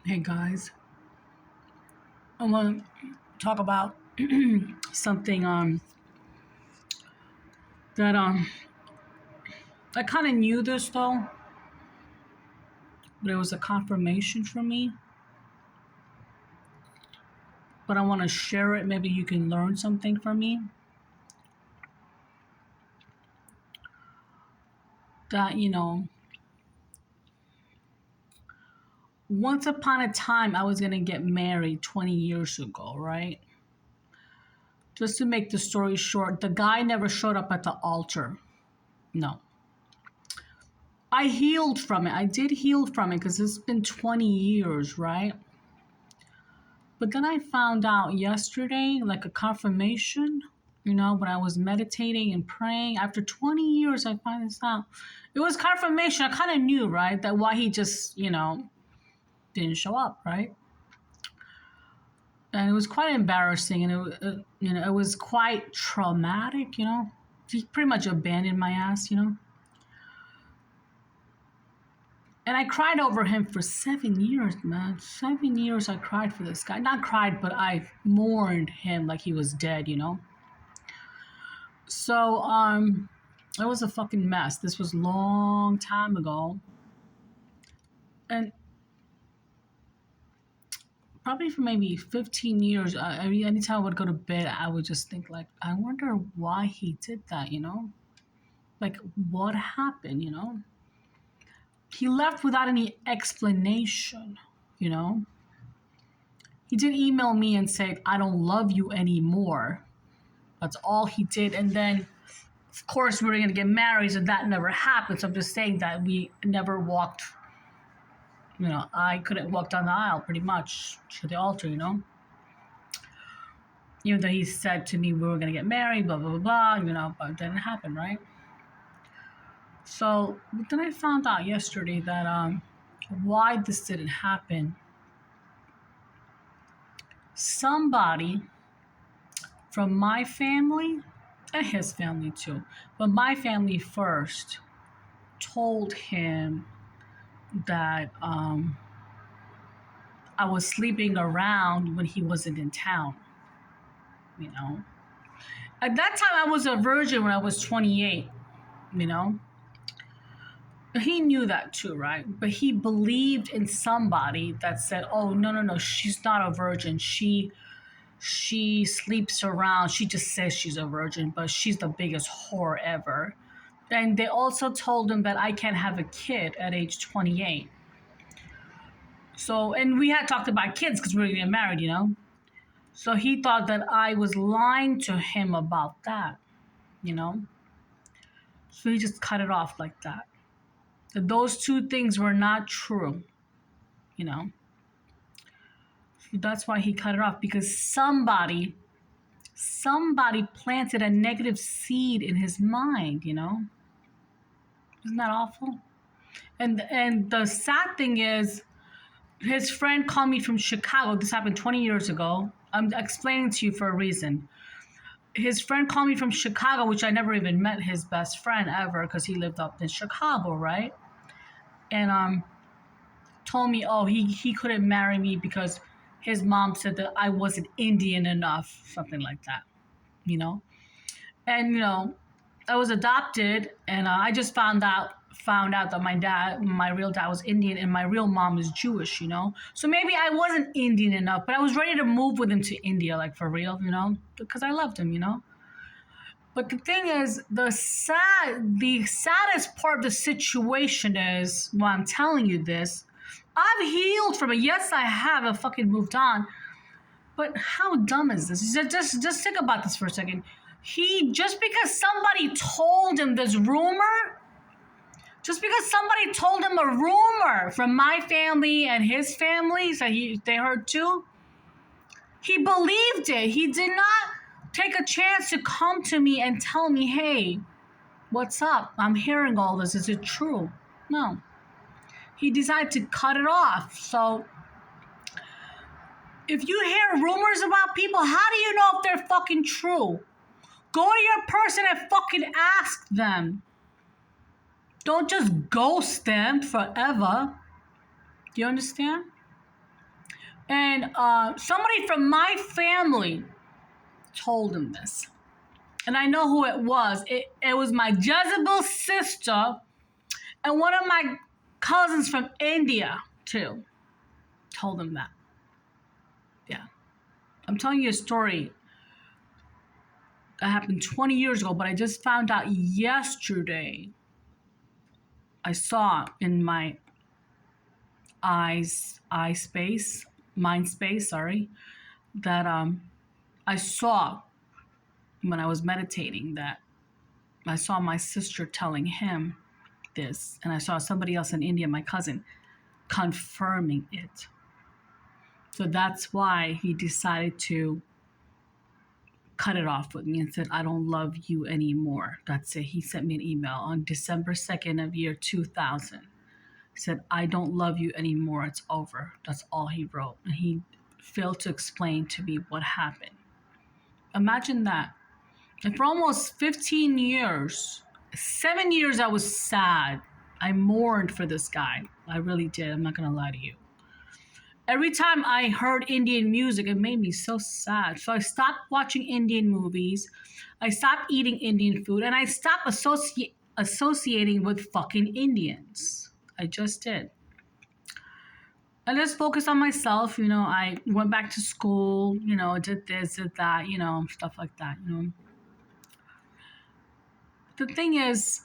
Hey guys, I want to talk about something that I kind of knew this though, but it was a confirmation for me. But I want to share it. Maybe you can learn something from me. That once upon a time I was gonna get married 20 years ago, right? Just to make the story short, the guy never showed up at the altar. No. I healed from it. I did heal from it because it's been 20 years, right? But then I found out yesterday, like a confirmation, when I was meditating and praying. After 20 years, I find this out. It was confirmation. I kind of knew, right, that why he just, didn't show up, right? And it was quite embarrassing, and it was quite traumatic. He pretty much abandoned my ass. And I cried over him for 7 years, man. 7 years I cried for this guy. Not cried, but I mourned him like he was dead. So, it was a fucking mess. This was a long time ago. And probably for maybe 15 years, anytime I would go to bed, I would just think, like, I wonder why he did that. Like, what happened. He left without any explanation. He did email me and say, I don't love you anymore. That's all he did. And then, of course, we were going to get married, so that never happened. So I'm just saying that we never walked, I couldn't walk down the aisle pretty much to the altar. Even though he said to me we were going to get married, blah, blah, blah, blah, but it didn't happen, right? So then I found out yesterday that why this didn't happen. Somebody from my family and his family too, but my family first, told him that I was sleeping around when he wasn't in town. At that time I was a virgin when I was 28. He knew that too, right? But he believed in somebody that said, oh, no, she's not a virgin. She sleeps around. She just says she's a virgin, but she's the biggest whore ever. And they also told him that I can't have a kid at age 28. So, and we had talked about kids because we were getting married. So he thought that I was lying to him about that. So he just cut it off like that. Those two things were not true. So that's why he cut it off, because somebody planted a negative seed in his mind. Isn't that awful? And the sad thing is, his friend called me from Chicago. This happened 20 years ago. I'm explaining to you for a reason. His friend called me from Chicago, which I never even met his best friend ever because he lived up in Chicago, right? And told me, oh, he couldn't marry me because his mom said that I wasn't Indian enough, something like that, And, I was adopted, and I just found out that my real dad was Indian, and my real mom is Jewish. So maybe I wasn't Indian enough, but I was ready to move with him to India, like for real, because I loved him. But the thing is, the saddest part of the situation is, while I'm telling you this, I've healed from it. Yes, I have. I fucking moved on. But how dumb is this? Just think about this for a second. Just because somebody told him this rumor, just because somebody told him a rumor from my family and his family, so they heard too, he believed it. He did not take a chance to come to me and tell me, hey, what's up? I'm hearing all this. Is it true? No. He decided to cut it off. So if you hear rumors about people, how do you know if they're fucking true? Go to your person and fucking ask them. Don't just ghost them forever. Do you understand? And somebody from my family told him this. And I know who it was. It was my Jezebel sister and one of my cousins from India, too, told him that. Yeah. I'm telling you a story that happened 20 years ago, but I just found out yesterday. I saw in my mind space, that I saw when I was meditating that I saw my sister telling him this, and I saw somebody else in India, my cousin, confirming it. So that's why he decided to cut it off with me and said, I don't love you anymore. That's it. He sent me an email on December 2nd of year 2000. He said, I don't love you anymore. It's over. That's all he wrote. And he failed to explain to me what happened. Imagine that. And for almost 15 years, 7 years, I was sad. I mourned for this guy. I really did. I'm not going to lie to you. Every time I heard Indian music, it made me so sad. So I stopped watching Indian movies. I stopped eating Indian food. And I stopped associating with fucking Indians. I just did. I just focused on myself. I went back to school, did this, did that, stuff like that, The thing is,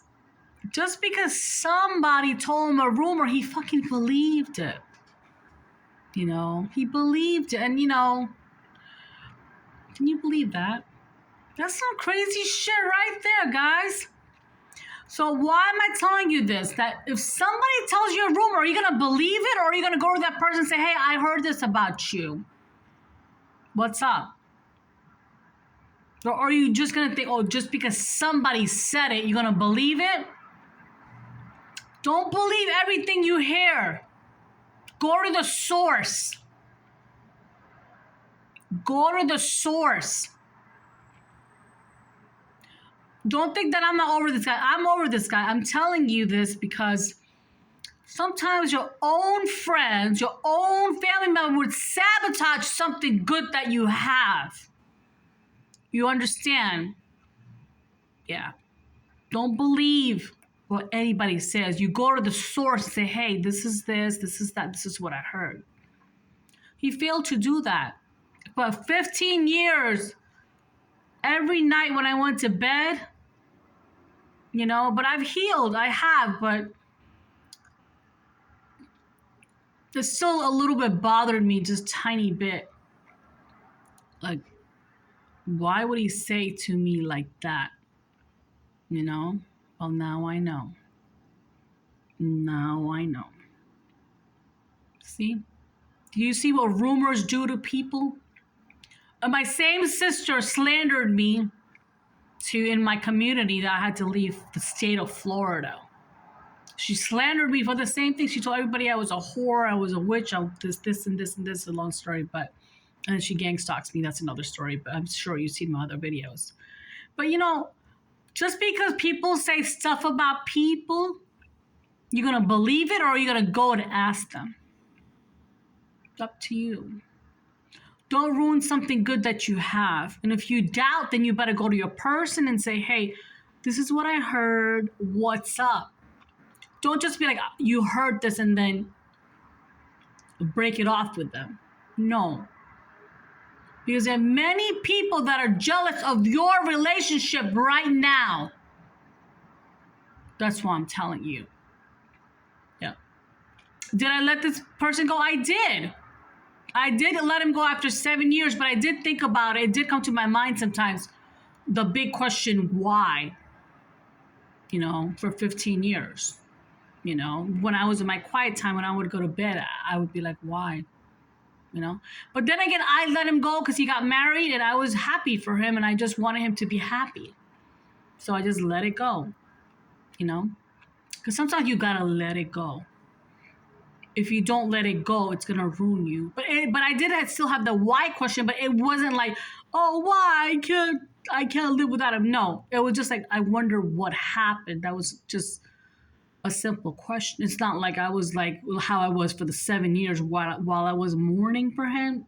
just because somebody told him a rumor, he fucking believed it. He believed it. And, can you believe that? That's some crazy shit right there, guys. So why am I telling you this? That if somebody tells you a rumor, are you going to believe it? Or are you going to go to that person and say, hey, I heard this about you. What's up? Or are you just going to think, oh, just because somebody said it, you're going to believe it? Don't believe everything you hear. Go to the source. Go to the source. Don't think that I'm not over this guy. I'm over this guy. I'm telling you this because sometimes your own friends, your own family member would sabotage something good that you have. You understand? Yeah. Don't believe what anybody says. You go to the source and say, hey, this is this is that, this is what I heard. He failed to do that. But 15 years, every night when I went to bed, but I've healed. I have, but it's still a little bit bothered me, just tiny bit. Like, why would he say to me like that? Well, now I know. Now I know. See? Do you see what rumors do to people? And my same sister slandered me in my community that I had to leave the state of Florida. She slandered me for the same thing. She told everybody I was a whore, I was a witch, I was this and this and this. A long story, and she gang stalks me. That's another story, but I'm sure you've seen my other videos. But just because people say stuff about people, you're going to believe it or are you going to go and ask them? It's up to you. Don't ruin something good that you have. And if you doubt, then you better go to your person and say, hey, this is what I heard. What's up? Don't just be like, you heard this and then break it off with them. No. Because there are many people that are jealous of your relationship right now. That's why I'm telling you. Yeah. Did I let this person go? I did. I did let him go after 7 years, but I did think about it. It did come to my mind sometimes. The big question, why? For 15 years. When I was in my quiet time, when I would go to bed, I would be like, why? But then again, I let him go because he got married and I was happy for him and I just wanted him to be happy. So I just let it go, because sometimes you gotta let it go. If you don't let it go, it's gonna ruin you. But I did still have the why question, but it wasn't like, oh, why I can't live without him. No, it was just like, I wonder what happened. That was just a simple question. It's not like I was like how I was for the 7 years while I was mourning for him,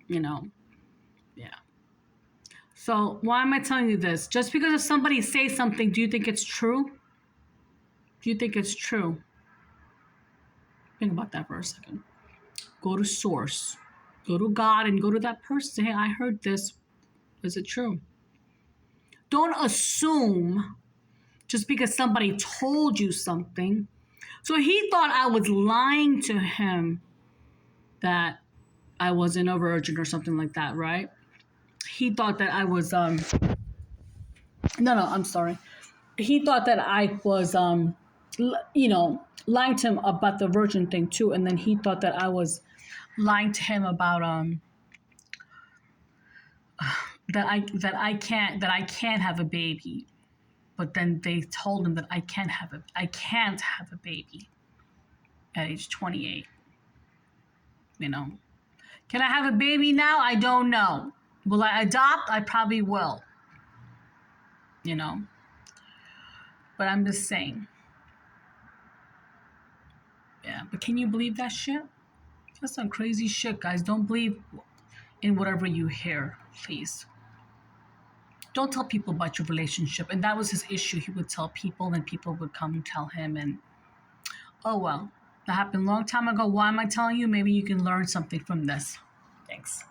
you know. Yeah. So why am I telling you this? Just because if somebody says something, do you think it's true? Do you think it's true? Think about that for a second. Go to source. Go to God and go to that person. Hey, I heard this. Is it true? Don't assume just because somebody told you something. So he thought I was lying to him that I wasn't a virgin or something like that, right? He thought that I was no, I'm sorry. He thought that I was lying to him about the virgin thing too, and then he thought that I was lying to him about that I can't have a baby. But then they told him that I can't have a baby at age 28. You know. Can I have a baby now? I don't know. Will I adopt? I probably will. You know. But I'm just saying. Yeah, but can you believe that shit? That's some crazy shit, guys. Don't believe in whatever you hear, please. Don't tell people about your relationship. And that was his issue. He would tell people, and people would come and tell him, and oh well. That happened a long time ago. Why am I telling you? Maybe you can learn something from this. Thanks.